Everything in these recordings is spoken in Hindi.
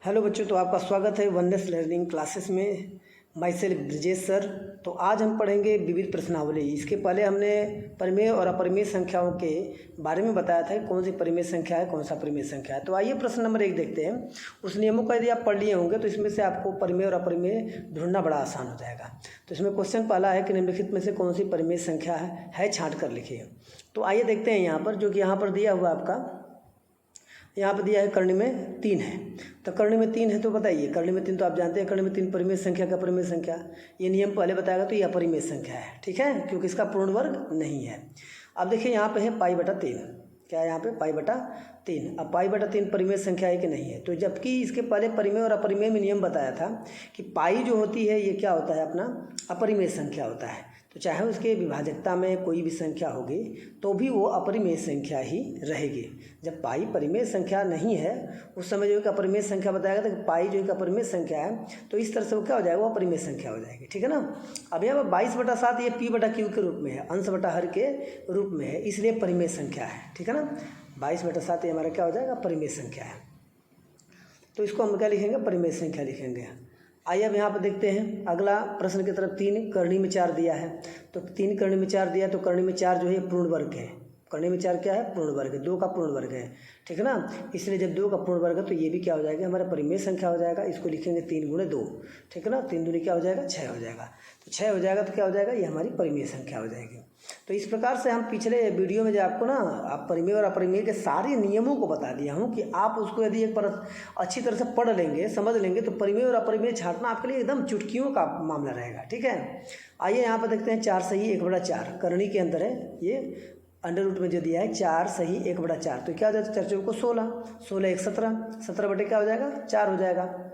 हेलो बच्चों, तो आपका स्वागत है वननेस लर्निंग क्लासेस में। My self Brajesh sir. तो आज हम पढ़ेंगे विविध प्रश्नावली। इसके पहले हमने परिमेय और अपरिमेय संख्याओं के बारे में बताया था कि कौन सी परिमेय संख्या है, कौन सा परिमेय संख्या है। तो आइए प्रश्न नंबर 1 देखते हैं। उस नियमों को यदि आप पढ़ लिए होंगे तो इसमें से आपको परिमेय और अपरिमेय ढूंढना बड़ा आसान हो जाएगा। तो इसमें क्वेश्चन पहला है कि निम्नलिखित में से कौन सी परिमेय संख्या है छाँट कर लिखिए। तो आइए देखते हैं यहाँ पर, जो कि यहाँ पर दिया हुआ आपका, यहाँ पर दिया है कर्ण में 3 है। तो कर्ण में 3 है तो बताइए, कर्ण में 3 तो आप जानते हैं, कर्ण में 3 परिमेय संख्या का परिमेय संख्या, ये नियम पहले बताएगा तो ये अपरिमेय संख्या है, ठीक है, क्योंकि इसका पूर्ण वर्ग नहीं है। अब देखिए यहाँ पे है π/3, क्या है यहाँ पे π/3। अब π/3 परिमेय संख्या है कि नहीं है, तो जबकि इसके पहले परिमेय और अपरिमेय में नियम बताया था कि पाई जो होती है ये क्या होता है, अपना अपरिमेय संख्या होता है। तो चाहे उसके विभाजकता में कोई भी संख्या होगी तो भी वो अपरिमेय संख्या ही रहेगी। जब पाई परिमेय संख्या नहीं है उस समय जो एक अपरिमेय संख्या बताया था कि पाई जो एक अपरिमेय संख्या है, तो इस तरह से वो क्या हो जाएगा, वो अपरिमेय संख्या हो जाएगी, ठीक है ना। अब यहाँ पर 22/7 ये p/q के रूप में है, अंश बटा हर के रूप में है, इसलिए परिमेय संख्या है, ठीक है ना। 22/7 ये हमारा क्या हो जाएगा, परिमेय संख्या है। तो इसको हम क्या लिखेंगे, परिमेय संख्या लिखेंगे। आइए अब यहाँ पर देखते हैं अगला प्रश्न की तरफ। 3 कर्णी में 4 दिया है, तो 3 कर्णी में 4 दिया, तो कर्णी में 4 जो है पूर्ण वर्ग है। कर्णी में 4 क्या है, पूर्ण वर्ग है, 2 का पूर्ण वर्ग है, ठीक है ना। इसलिए जब 2 का पूर्ण वर्ग है तो ये भी क्या हो जाएगा, हमारा परिमेय संख्या हो जाएगा। इसको लिखेंगे 3 × 2, ठीक है ना। 3 दूनी क्या हो जाएगा, 6 हो जाएगा। तो 6 हो जाएगा तो क्या हो जाएगा, ये हमारी परिमेय संख्या हो जाएगी। तो इस प्रकार से हम पिछले वीडियो में जो आपको ना आप परिमेय और अपरिमेय के सारे नियमों को बता दिया हूँ कि आप उसको यदि एक बार अच्छी तरह से पढ़ लेंगे, समझ लेंगे, तो परिमेय और अपरिमेय छांटना आपके लिए एकदम चुटकियों का मामला रहेगा, ठीक है। आइए यहाँ पर देखते हैं 4 सही 1/4 करणी के अंदर है, ये अंडर रूट में जो दिया है 4 सही 1/4, तो क्या हो जाएगा, 4 को 16, 16 1 17, 17 बटे क्या हो जाएगा, 4 हो जाएगा।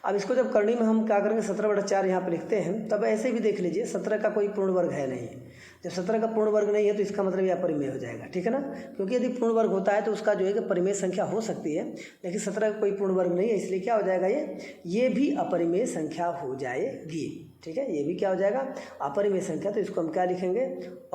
अब इसको जब करनी में हम क्या करेंगे, 17/4 यहाँ पे लिखते हैं, तब ऐसे भी देख लीजिए 17 का कोई पूर्ण वर्ग है नहीं। जब 17 का पूर्ण वर्ग नहीं है तो इसका मतलब यह अपरिमेय हो जाएगा, ठीक है ना। क्योंकि यदि पूर्ण वर्ग होता है तो उसका जो है कि परिमेय संख्या हो सकती है, लेकिन 17 का कोई पूर्ण वर्ग नहीं है, इसलिए क्या हो जाएगा, ये भी अपरिमेय संख्या हो जाएगी, ठीक है। ये भी क्या हो जाएगा, अपरिमेय संख्या। तो इसको हम क्या लिखेंगे,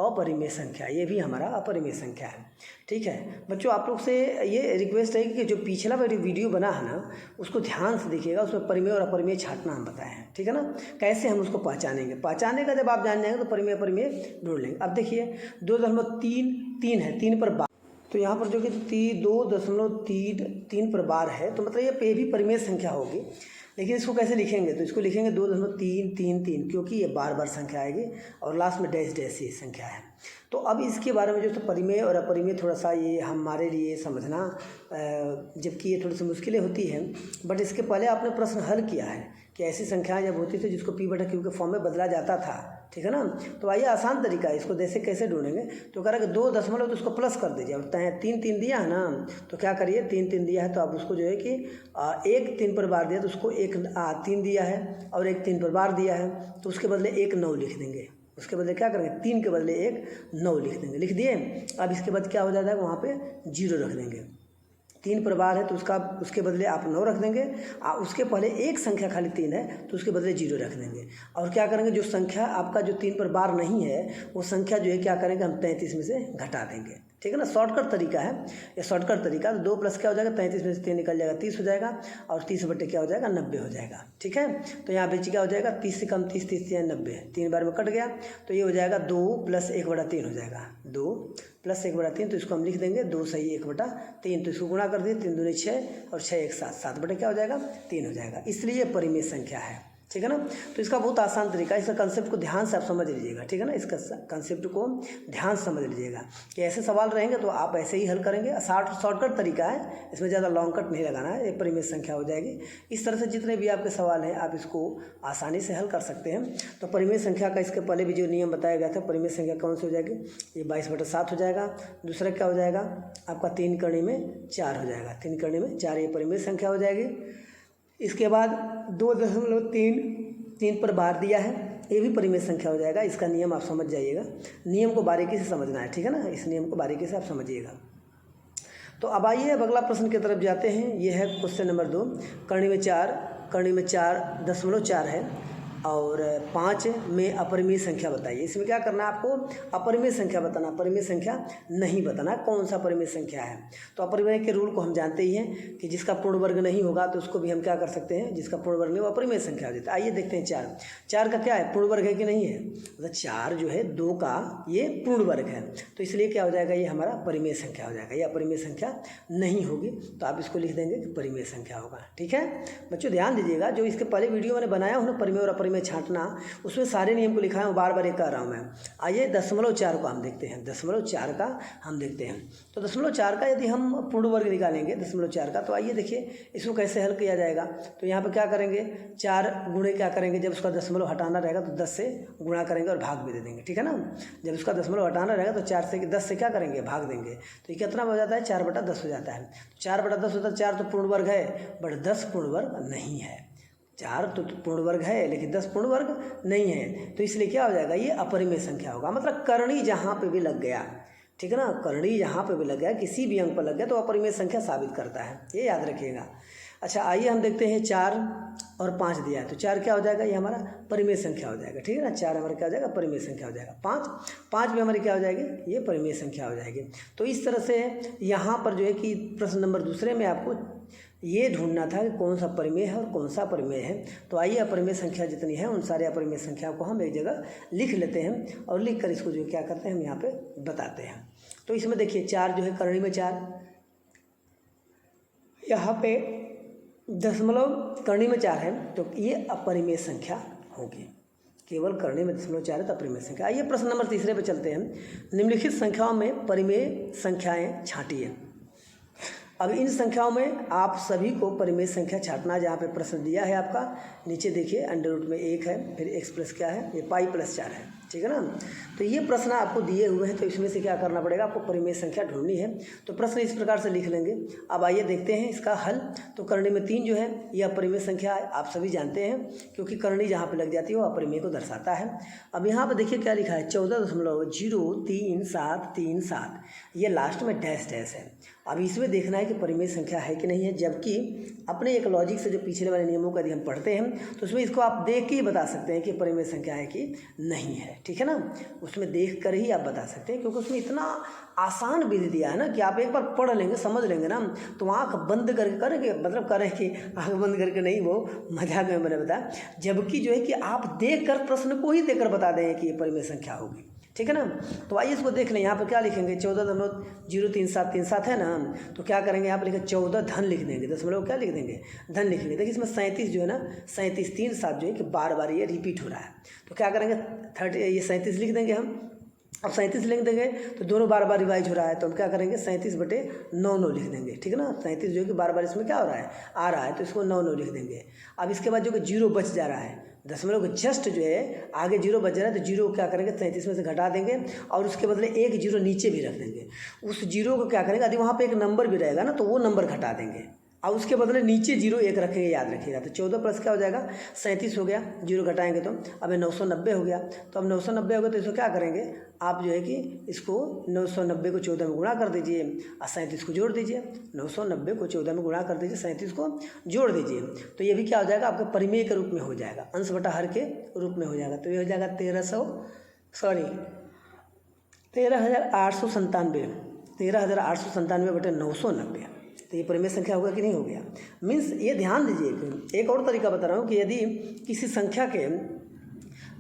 अपरिमेय संख्या, ये भी हमारा अपरिमेय संख्या है, ठीक है। बच्चों आप लोग से ये रिक्वेस्ट है कि जो पिछला वीडियो बना है ना उसको ध्यान से देखिएगा, उसमें परिमेय और अपरिमेय छांटना हम बताए हैं, ठीक है ना। कैसे हम उसको पहचानेंगे, पहचाने का जब आप जान जाएंगे तो परिमेय अपरिमेय ढूंढ लेंगे। अब देखिए 2.3 है, 3 पर 12, तो यहाँ पर जो कि 2.3 पर 12 है, तो मतलब ये भी परिमेय संख्या होगी। लेकिन इसको कैसे लिखेंगे, तो इसको लिखेंगे 2.333, क्योंकि ये बार संख्या आएगी और लास्ट में डैश डैश ये संख्या है। तो अब इसके बारे में जो तो परिमेय और अपरिमेय थोड़ा सा ये हमारे लिए समझना, जबकि ये थोड़ी सी मुश्किलें होती हैं, बट इसके पहले आपने प्रश्न हल किया है कि ऐसी संख्याएं जब होती थी जिसको p/q के फॉर्म में बदला जाता था, ठीक है ना। तो आइए आसान तरीका है, इसको जैसे कैसे ढूंढेंगे, तो कह रहा है कि 2 दशमलव तो उसको प्लस कर दीजिए। अब 3 दिया है ना, तो क्या करिए, 3 दिया है तो आप उसको जो है कि 1 3 पर 12 दिया तो उसको 1 3 दिया है, और 1 3 पर 12 दिया है तो उसके बदले 1 9 लिख देंगे। उसके बदले क्या करेंगे, 3 के बदले 1 9 लिख देंगे, लिख दिए। अब इसके बाद क्या हो जाता है, वहाँ पे 0 रख देंगे। 3 पर 12 है तो उसके बदले आप 9 रख देंगे, उसके पहले एक संख्या खाली 3 है तो उसके बदले 0 रख देंगे। और क्या करेंगे, जो संख्या आपका जो 3 पर 12 नहीं है वो संख्या जो है क्या करेंगे, हम 33 में से घटा देंगे, ठीक है ना। शॉर्टकट तरीका है ये, शॉर्टकट तरीका। तो 2 प्लस क्या हो जाएगा, 33 में से 3 निकल जाएगा, 30 हो जाएगा, और 30 बटे क्या हो जाएगा, 90 हो जाएगा, ठीक है। तो यहाँ पे क्या हो जाएगा, 30 से कम 30, 30 से 90, 3 बार में कट गया, तो ये हो जाएगा 2 + 1/3 हो जाएगा, 2 + 1/3। तो इसको हम लिख देंगे 2 सही 1/3, तो इसको गुणा कर दिए, 3 दूनी 6 और 6 1 7, 7 बटे क्या हो जाएगा, 3 हो जाएगा। इसलिए परिमेय संख्या है, ठीक है ना। तो इसका बहुत आसान तरीका, इसका कंसेप्ट को ध्यान से आप समझ लीजिएगा, ठीक है ना। इसका कंसेप्ट को ध्यान से समझ लीजिएगा कि ऐसे सवाल रहेंगे तो आप ऐसे ही हल करेंगे। शॉर्टकट तरीका है, इसमें ज़्यादा लॉन्ग कट नहीं लगाना है, एक परिमेय संख्या हो जाएगी। इस तरह से जितने भी आपके सवाल हैं आप इसको आसानी से हल कर सकते हैं। तो परिमेय संख्या का इसके पहले भी जो नियम बताया गया था, परिमेय संख्या कौन सी हो जाएगी, ये 22/7 हो जाएगा। दूसरा क्या हो जाएगा आपका, 3 कर्णी में 4 हो जाएगा, 3 कर्णी में 4 ये परिमेय संख्या हो जाएगी। इसके बाद 2.3 पर 12 दिया है, ये भी परिमेय संख्या हो जाएगा। इसका नियम आप समझ जाइएगा, नियम को बारीकी से समझना है, ठीक है ना। इस नियम को बारीकी से आप समझिएगा। तो अब आइए अब अगला प्रश्न की तरफ जाते हैं। ये है क्वेश्चन नंबर 2, कर्णी में 4 दशमलव 4 है, और 5 में अपरिमेय संख्या बताइए। इसमें क्या करना है आपको, अपरिमेय संख्या बताना, परिमेय संख्या नहीं बताना, कौन सा परिमेय संख्या है। तो अपरिमेय के रूल को हम जानते ही हैं कि जिसका पूर्ण वर्ग नहीं होगा तो उसको भी हम क्या कर सकते हैं, जिसका पूर्ण वर्ग नहीं वो अपरिमेय संख्या हो जाता है। आइए देखते हैं 4 का क्या है, पूर्ण वर्ग है कि नहीं है। मतलब 4 जो है 2 का ये पूर्ण वर्ग है, तो इसलिए क्या हो जाएगा, ये हमारा परिमेय संख्या हो जाएगा। ये अपरिमेय संख्या नहीं होगी तो आप इसको लिख देंगे कि परिमेय संख्या होगा। ठीक है बच्चों, ध्यान दीजिएगा, जो इसके पहले वीडियो मैंने बनाया हूँ ना, परिमेय और अपरिमेय छांटना, उसमें सारे नियम को लिखा है, बार बार एक कर रहा हूँ मैं। आइए 0.4 को हम देखते हैं, 0.4 का हम देखते हैं। तो 0.4 का यदि हम पूर्ण वर्ग निकालेंगे 0.4 का, तो आइए देखिए इसको कैसे हल किया जाएगा। तो यहाँ पर क्या करेंगे, 4 गुणे क्या करेंगे, जब उसका दशमलव हटाना रहेगा तो 10 से गुणा करेंगे और भाग भी दे देंगे। ठीक है ना, जब उसका दशमलव हटाना रहेगा तो 10 से क्या करेंगे, भाग देंगे। तो ये कितना हो जाता है, 4/10 हो जाता है। 4/10 होता है, 4 तो पूर्ण वर्ग है बट 10 पूर्ण वर्ग नहीं है। 4 तो पूर्ण वर्ग है लेकिन 10 पूर्ण वर्ग नहीं है, तो इसलिए क्या हो जाएगा, ये अपरिमेय संख्या होगा। मतलब करणी जहाँ पे भी लग गया, ठीक है ना, करणी जहाँ पे भी लग गया, किसी भी अंक पर लग गया तो अपरिमेय संख्या साबित करता है, ये याद रखिएगा। अच्छा आइए हम देखते हैं 4 और 5 दिया है, तो 4 क्या हो जाएगा, ये हमारा परिमेय संख्या हो जाएगा। ठीक है ना, 4 हमारा क्या हो जाएगा, परिमेय संख्या हो जाएगा। 5 भी हमारी क्या हो जाएगी, ये परिमेय संख्या हो जाएगी। तो इस तरह से यहाँ पर जो है कि प्रश्न नंबर दूसरे में आपको ये ढूंढना था कि कौन सा परिमेय है और कौन सा अपरिमेय है। तो आइए अपरिमेय संख्या जितनी है उन सारे अपरिमेय संख्या को हम एक जगह लिख लेते हैं और लिख कर इसको जो क्या करते हैं हम यहाँ पे बताते हैं। तो इसमें देखिए 4 जो है करणी में 4, यहाँ पे दशमलव करणी में 4 है, तो ये अपरिमेय संख्या होगी। केवल करणी में 0.4 है तो अपरिमेय संख्या। आइए प्रश्न नंबर तीसरे पे चलते हैं। निम्नलिखित संख्याओं में परिमेय संख्याएं छांटिए। अब इन संख्याओं में आप सभी को परिमेय संख्या छांटना, जहाँ पे प्रश्न दिया है आपका नीचे देखिए अंडर रूट में 1 है, फिर x प्लस क्या है, ये पाई प्लस 4 है। ठीक है ना, तो ये प्रश्न आपको दिए हुए हैं, तो इसमें से क्या करना पड़ेगा, आपको परिमेय संख्या ढूंढनी है। तो प्रश्न इस प्रकार से लिख लेंगे। अब आइए देखते हैं इसका हल। तो करणी में 3 जो है ये अपरिमेय संख्या है, आप सभी जानते हैं, क्योंकि करणी जहाँ पे लग जाती है वो अपरिमेय को दर्शाता है। अब यहाँ पर देखिए क्या लिखा है, 14.03737, ये लास्ट में डैश डैश है। अब इसमें देखना है कि परिमेय संख्या है कि नहीं है, जबकि अपने एक लॉजिक से जो पिछले वाले नियमों को यदि हम पढ़ते हैं तो उसमें इसको आप देख के ही बता सकते हैं कि परिमेय संख्या है कि नहीं है। ठीक है ना, उसमें देख कर ही आप बता सकते हैं, क्योंकि उसमें इतना आसान विधि दिया है ना कि आप एक बार पढ़ लेंगे, समझ लेंगे ना, तो आँख बंद करके करेंगे, मतलब करें कि आँख बंद करके नहीं, वो मजाक में मैंने बताया, जबकि जो है कि आप देख कर प्रश्न को ही देकर बता देंगे कि ये परिमेय संख्या होगी। ठीक है ना, तो आइए इसको देख लें। यहाँ पर क्या लिखेंगे, 14.03737 है ना, तो क्या करेंगे, यहाँ पर लिखे 14 धन लिख देंगे, दशमलव क्या लिख देंगे, धन लिखेंगे। देखिए इसमें 37 जो है ना, 37 3 7 जो है कि बार बार ये रिपीट हो रहा है, तो क्या करेंगे 30, ये 37 लिख देंगे हम। अब 37 लिख देंगे तो दोनों बार बार रिवाइज हो रहा है, तो हम क्या करेंगे 37/9 लिख देंगे। ठीक है ना, 37 जो है कि बार बार इसमें क्या हो रहा है, आ रहा है, तो इसको 9 लिख देंगे। अब इसके बाद जो कि 0 बच जा रहा है, दशमलव को जस्ट जो है आगे 0 बच जा रहा है, तो 0 क्या करेंगे 37 में से घटा देंगे और उसके बदले एक 0 नीचे भी रख देंगे। उस 0 को क्या करेंगे, यदि वहाँ पे एक नंबर भी रहेगा ना तो वो नंबर घटा देंगे और उसके बदले नीचे 0 1 रखेंगे, याद रखिएगा। तो 14 प्लस क्या हो जाएगा 37 हो गया, 0 घटाएंगे तो अब 990 हो गया। तो अब 990 हो गया तो इसको क्या करेंगे आप, जो है कि इसको 990 को 14 में गुणा कर दीजिए और 37 को जोड़ दीजिए। 990 को 14 में गुणा कर दीजिए, 37 को जोड़ दीजिए, तो ये भी क्या हो जाएगा आपके परिमेय के रूप में हो जाएगा, अंश बटा हर के रूप में हो जाएगा। तो ये हो जाएगा 13,897/990। तो ये परिमेय संख्या होगा कि नहीं हो गया। मीन्स ये ध्यान दीजिए, एक और तरीका बता रहा हूँ कि यदि किसी संख्या के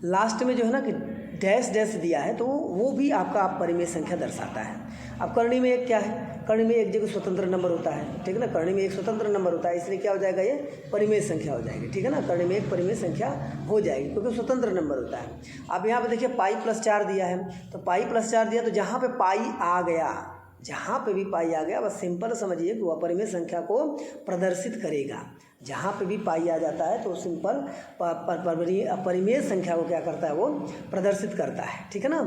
लास्ट में जो है ना कि डैश डैश दिया है तो वो भी आपका परिमेय संख्या दर्शाता है। अब करणी में एक क्या है, करणी में एक जगह स्वतंत्र नंबर होता है। ठीक है ना, करणी में एक स्वतंत्र नंबर होता है, इसलिए क्या हो जाएगा, ये परिमेय संख्या हो जाएगी। ठीक है ना, करणी में एक परिमेय संख्या हो जाएगी क्योंकि स्वतंत्र नंबर होता है। अब यहाँ पे देखिए पाई प्लस 4 दिया है, तो पाई प्लस 4 दिया तो जहाँ पे पाई आ गया, जहाँ पे भी पाई आ गया बस सिंपल समझिए कि वह अपरिमेय संख्या को प्रदर्शित करेगा। जहाँ पे भी पाई आ जाता है तो सिंपल अपरिमेय संख्या को क्या करता है, वो प्रदर्शित करता है। ठीक है ना,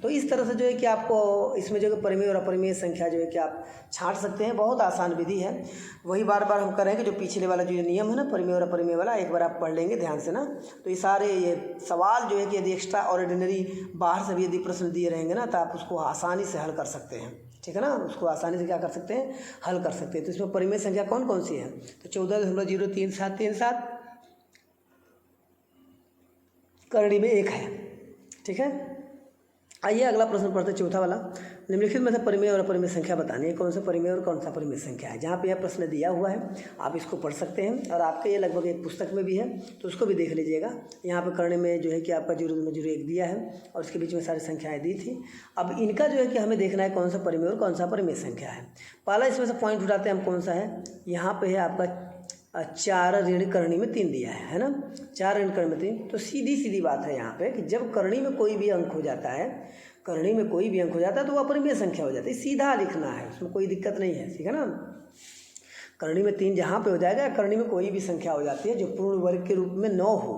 तो इस तरह से जो है कि आपको इसमें जो है परिमेय और अपरिमेय संख्या जो है कि आप छांट सकते हैं। बहुत आसान विधि है, वही बार बार हम करेंगे। जो पिछले वाला जो नियम है ना परिमेय और अपरिमेय वाला, एक बार आप पढ़ लेंगे ध्यान से ना, तो ये सारे ये सवाल जो है कि यदि एक्स्ट्रा ऑर्डिनरी बाहर से भी यदि प्रश्न दिए रहेंगे ना तो आप उसको आसानी से हल कर सकते हैं। ठीक है ना, उसको आसानी से क्या कर सकते हैं, हल कर सकते हैं। तो इसमें परिमेय संख्या कौन कौन सी है, तो 14.03737, करणी में 1 है। ठीक है, आइए अगला प्रश्न पढ़ते हैं, चौथा वाला। निम्नलिखित में से परिमेय और अपरिमेय संख्या बतानी है, कौन सा परिमेय और कौन सा अपरिमेय संख्या है। जहाँ पे यह प्रश्न दिया हुआ है आप इसको पढ़ सकते हैं, और आपके ये लगभग एक पुस्तक में भी है, तो उसको भी देख लीजिएगा। यहाँ पे करने में जो है कि आपका 0.01 दिया है, और उसके बीच में सारी संख्याएँ दी थी। अब इनका जो है कि हमें देखना है कौन सा परिमेय और कौन सा अपरिमेय संख्या है। पहला इसमें से पॉइंट उठाते हैं हम, कौन सा है। यहाँ पे है आपका 4 ऋण करणी में 3 दिया है ना, 4 ऋण करणी में 3। तो सीधी सीधी बात है यहाँ पे कि जब करणी में कोई भी अंक हो जाता है, करणी में कोई भी अंक हो जाता है तो वो अपरिमेय संख्या हो जाती है। सीधा लिखना है, उसमें कोई दिक्कत नहीं है, ठीक है ना। करणी में 3 जहाँ पे हो जाएगा, करणी में कोई भी संख्या हो जाती है जो पूर्ण वर्ग के रूप में 9 हो,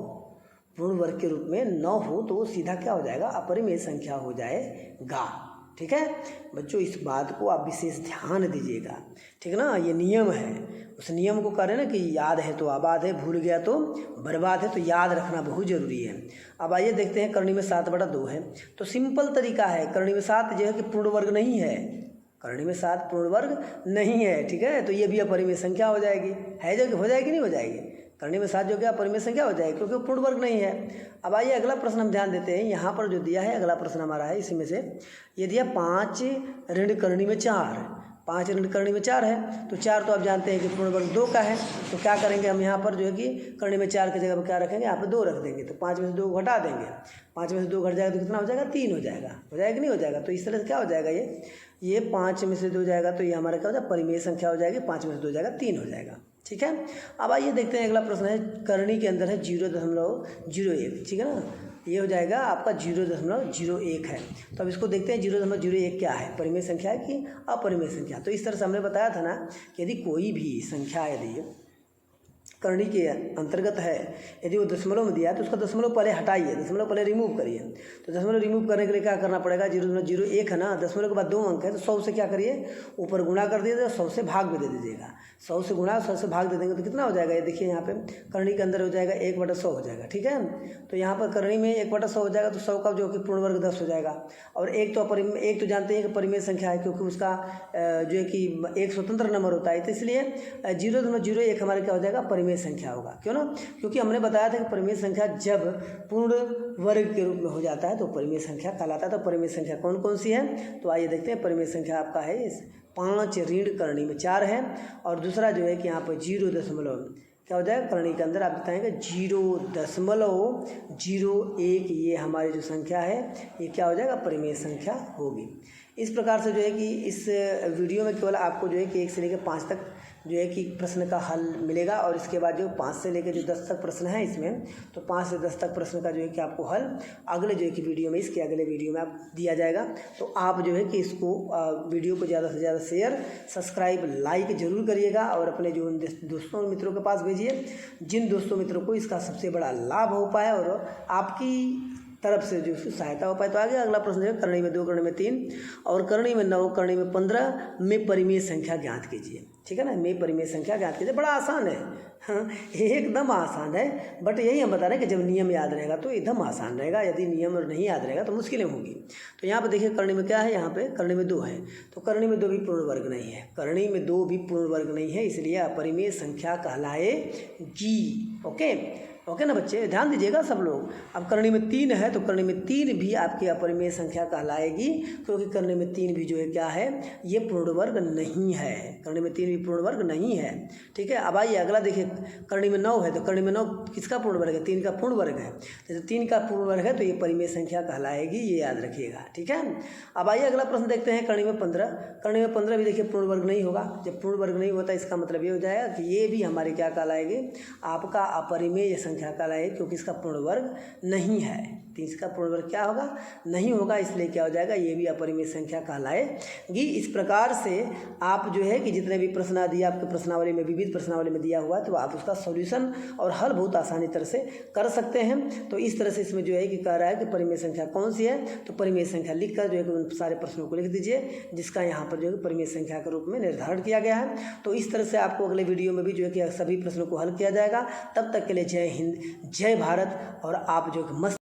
पूर्ण वर्ग के रूप में 9 हो, तो वो सीधा क्या हो जाएगा, अपरिमेय संख्या हो जाएगा। ठीक है बच्चों, इस बात को आप विशेष ध्यान दीजिएगा, ठीक है ना। ये नियम है, उस नियम को कह रहे हैं ना कि याद है तो आबाद है, भूल गया तो बर्बाद है, तो याद रखना बहुत ज़रूरी है। अब आइए देखते हैं, करणी में 7/2 है, तो सिंपल तरीका है। करणी में 7 जो है कि पूर्ण वर्ग नहीं है, करणी में 7 पूर्ण वर्ग नहीं है, ठीक है। तो ये भी अपरिमेय संख्या हो जाएगी, है जो हो जाएगी, नहीं हो जाएगी। करणी में 7 जो क्या अपरिमेय संख्या हो जाएगी, क्योंकि पूर्ण वर्ग नहीं है। अब आइए अगला प्रश्न हम ध्यान देते हैं, यहाँ पर जो दिया है अगला प्रश्न हमारा है, इसी में से ये दिया 5 ऋण करणी में 4, 5 ऋण करणी में 4 है। तो 4 तो आप जानते हैं कि पूर्ण वर्ग 2 का है, तो क्या करेंगे हम यहाँ पर जो है कि करणी में 4 की जगह पर क्या रखेंगे, यहाँ पर 2 रख देंगे। तो 5 में से 2 घटा देंगे, 5 में से 2 घट जाएगा तो कितना हो जाएगा, 3 हो जाएगा। हो जाएगा कि नहीं हो जाएगा। तो इस तरह से क्या हो जाएगा, ये 5 में से 2 जाएगा तो ये हमारा क्या हो जाएगा, परिमेय संख्या हो जाएगी। 5 में से 2 जाएगा, 3 हो जाएगा। ठीक है, अब आइए देखते हैं अगला प्रश्न है, करणी के अंदर है 0.01, ठीक है ना। ये हो जाएगा आपका 0.01 है। तो अब इसको देखते हैं 0.01 क्या है, परिमेय संख्या है कि अपरिमेय संख्या। तो इस तरह से हमने बताया था ना कि यदि कोई भी संख्या यदि करणी के अंतर्गत है, यदि वो दशमलव में दिया है तो उसका दशमलव पहले हटाइए, दशमलव पहले रिमूव करिए। तो दशमलव रिमूव करने के लिए क्या करना पड़ेगा, 0.01 है ना, दशमलव के बाद 2 अंक है तो 100 से क्या करिए, ऊपर गुणा कर दीजिएगा, 100 से भाग भी दे दीजिएगा। 100 से गुणा, 100 से भाग दे देंगे तो कितना हो जाएगा, ये देखिए यहाँ पे करणी के अंदर हो जाएगा 1/100 हो जाएगा। ठीक है, तो यहाँ पर करणी में 1/100 हो जाएगा, तो 100 का जो कि पूर्ण वर्ग 10 हो जाएगा। और एक तो जानते हैं कि परिमेय संख्या है, क्योंकि उसका जो है कि एक स्वतंत्र नंबर होता है, तो इसलिए 0.01 हमारे क्या हो जाएगा, परिमेय संख्या होगा। क्यों ना, क्योंकि हमने बताया था कि परिमेय संख्या जब पूर्ण वर्ग के रूप में हो जाता है तो परिमेय संख्या कहलाता है। तो परिमेय संख्या कौन कौन सी है, तो आइए देखते हैं। परिमेय संख्या आपका है 5 ऋण करणी में 4 है, और दूसरा जो है कि यहाँ पर 0. क्या हो जाएगा, करणी के अंदर आप बताएंगे 0.01, ये हमारी जो संख्या है ये क्या हो जाएगा, परिमेय संख्या होगी। इस प्रकार से जो है कि इस वीडियो में केवल आपको जो है कि 1 से लेकर 5 तक जो है कि प्रश्न का हल मिलेगा, और इसके बाद जो 5 से लेकर जो 10 तक प्रश्न है इसमें, तो 5 से 10 तक प्रश्न का जो है कि आपको हल अगले जो है कि वीडियो में, इसके अगले वीडियो में आप दिया जाएगा। तो आप जो है कि इसको वीडियो को ज़्यादा से ज़्यादा शेयर, सब्सक्राइब, लाइक जरूर करिएगा, और अपने जो दोस्तों मित्रों के पास भेजिए, जिन दोस्तों मित्रों को इसका सबसे बड़ा लाभ हो पाए और आपकी तरफ से जो सहायता हो पाए। तो आगे अगला प्रश्न है, करणी में 2, करणी में 3 और करणी में 9, करणी में 15 में परिमेय संख्या ज्ञात कीजिए। ठीक है ना, में परिमेय संख्या ज्ञात कीजिए। बड़ा आसान है, हाँ एकदम आसान है, बट यही हम बता रहे हैं कि जब नियम याद रहेगा तो एकदम आसान रहेगा, यदि नियम नहीं याद रहेगा तो मुश्किलें होंगी। तो यहाँ पे देखिए करणी में क्या है, यहाँ पे करणी में 2 है, तो करणी में 2 भी पूर्ण वर्ग नहीं है, करणी में 2 भी पूर्ण वर्ग नहीं है, इसलिए अपरिमेय संख्या कहलाएगी। ओके ना बच्चे, ध्यान दीजिएगा सब लोग। अब करणी में 3 है, तो करणी में 3 भी आपकी अपरिमेय संख्या कहलाएगी, क्योंकि करणी में 3 भी जो है क्या है, ये पूर्ण वर्ग नहीं है, करणी में 3 भी पूर्ण वर्ग नहीं है। ठीक है, अब आइए अगला देखिए, करणी में 9 है, तो करणी में 9 किसका पूर्ण वर्ग है, 3 का पूर्ण वर्ग है। जैसे 3 का पूर्ण वर्ग है तो ये परिमेय संख्या कहलाएगी, ये याद रखिएगा। ठीक है, अब आइए अगला प्रश्न देखते हैं, करणी में 15, करणी में 15 भी देखिए पूर्ण वर्ग नहीं होगा। जब पूर्ण वर्ग नहीं होता इसका मतलब ये हो जाएगा कि ये भी हमारे क्या कहलाएगी, आपका अपरिमेय संख्या कहलाएगी, क्योंकि इसका पूर्ण वर्ग नहीं है। तो इसका पूर्ण वर्ग क्या होगा, नहीं होगा, इसलिए क्या हो जाएगा, ये भी अपरिमेय संख्या कहलाएगी। इस प्रकार से आप जो है कि जितने भी प्रश्न दिए आपके प्रश्नावली में, विविध प्रश्नावली में दिया हुआ है, तो आप उसका सॉल्यूशन और हल बहुत आसानी तरह से कर सकते हैं। तो इस तरह से इसमें जो है कि कह रहा है कि परिमेय संख्या कौन सी है, तो परिमेय संख्या लिखकर जो है कि उन सारे प्रश्नों को लिख दीजिए, जिसका यहाँ पर जो है परिमेय संख्या के रूप में निर्धारण किया गया है। तो इस तरह से आपको अगले वीडियो में भी जो है कि सभी प्रश्नों को हल किया जाएगा। तब तक के लिए जय हिंद, जय भारत, और आप जो मस्त